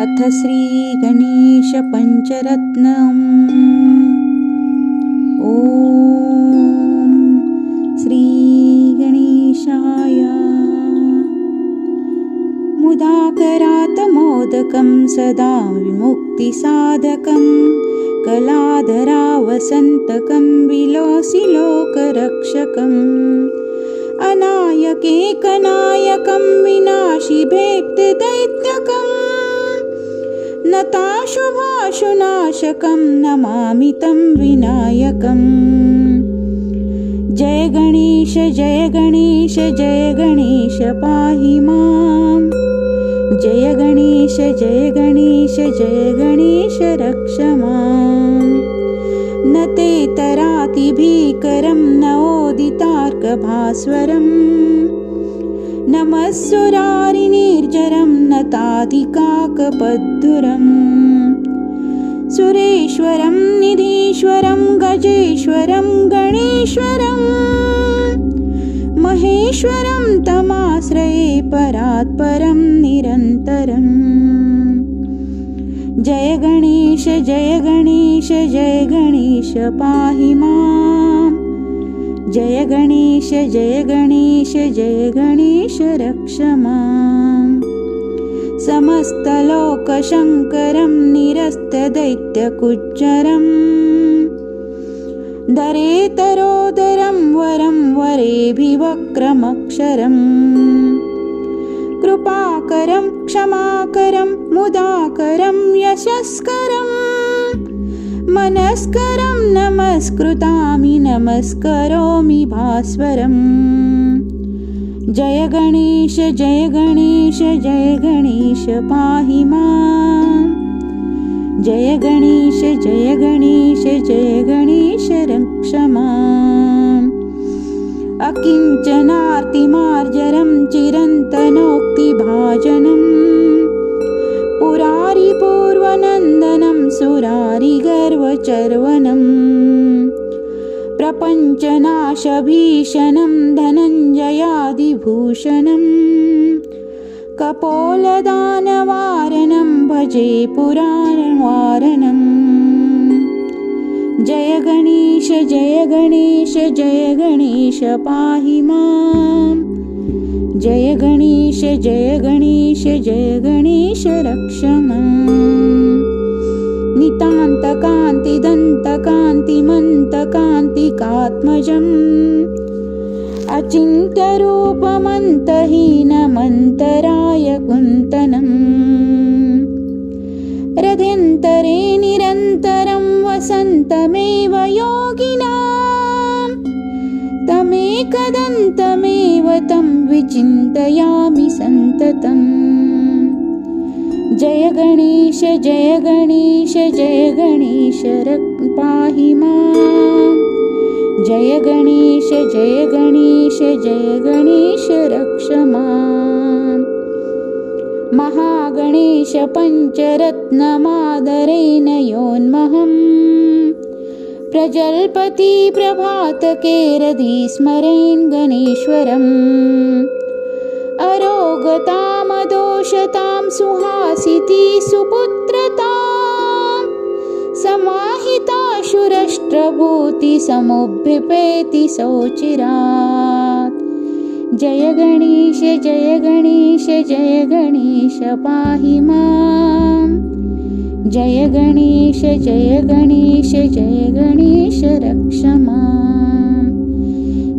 अथ श्रीगणेशपञ्चरत्नम्। ॐ श्रीगणेशाय। मुदाकरात् मोदकं सदा विमुक्तिसाधकं, कलाधरावसन्तकं विलोसि लोकरक्षकम्, अनायकेकनायकं विनाशि भेत्तिदैत्यकम्, नताशुभाशुनाशकं नमामि तं विनायकम्। जय गणेश जय गणेश जय गणेश पाहि माम्, जय गणेश जय गणेश जय गणेश रक्ष माम्। न ते तरातिभीकरं न ओदितार्कभास्वरम्, नमस्सुरारिनिर्जरं न ताधिकाकपद्धुरम्, सुरेश्वरं निधीश्वरं गजेश्वरं गणेश्वरं, महेश्वरं तमाश्रये परात्परं निरन्तरम्। जय गणेश जय गणेश जय गणेश पाहि माम्, जय गणेश जय गणेश जय गणेश रक्ष माम्। समस्तलोकशङ्करं निरस्तदैत्यकुज्जरं, दरेतरोदरं वरं वरेभिवक्रमक्षरम्, कृपाकरं क्षमाकरं मुदाकरं यशस्करं, मनस्करं नमस्कृतामि नमस्करोमि भास्वरम्। जय गणेश जय गणेश जय गणेश पाहि माम्, जय गणेश जय गणेश जय गणेश रक्ष माम्। अकिञ्चनार्तिमार्जरं चिरन्तनोक्तिभाजनं, पुरारिपूर्वनन्दनं सुरारिगर्वचर्वनं, प्रपञ्चनाशभीषणं धनञ्जयादिभूषणं, कपोलदानवारणं भजे पुराणवारणम्। जय गणेश जय गणेश जय गणेश पाहि माम्, जय गणेश जय गणेश जय गणेश रक्ष माम्। नितान्तकान्तिदन्तकान्तिमन्तकान्तिकात्मजम्, अचिन्त्यरूपमन्तहीनमन्तरायकुन्तनम्, हृद्यन्तरे निरन्तरं वसन्तमेव योगिनां, तमेकदन्तमेव तं विचिन्तयामि सन्ततम्। जय गणेश जय गणेश जय गणेश पाहि माम्, जय गणेश जय गणेश जय गणेश रक्ष माम्। महागणेश पञ्चरत्नमादरेण योन्महम्, प्रजल्पति प्रभातके हृदि स्मरेन् गणेश्वरम्, अरोगतामदोषतां सुहासिती सुपुत्रतां, समाहिताशुरष्ट्रभूति समुभ्यपेति सोचिरात्। जय गणेश जय गणेश जय गणेश पाहि माम्, जय गणेश जय गणेश जय गणेश रक्ष माम्।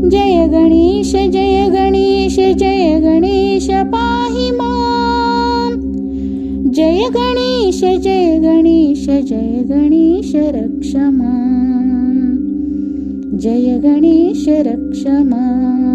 जय गणेश जय गणेश जय गणेश पाहि माम्, जय गणेश जय गणेश जय गणेश रक्ष माम्, जय गणेश रक्ष माम्।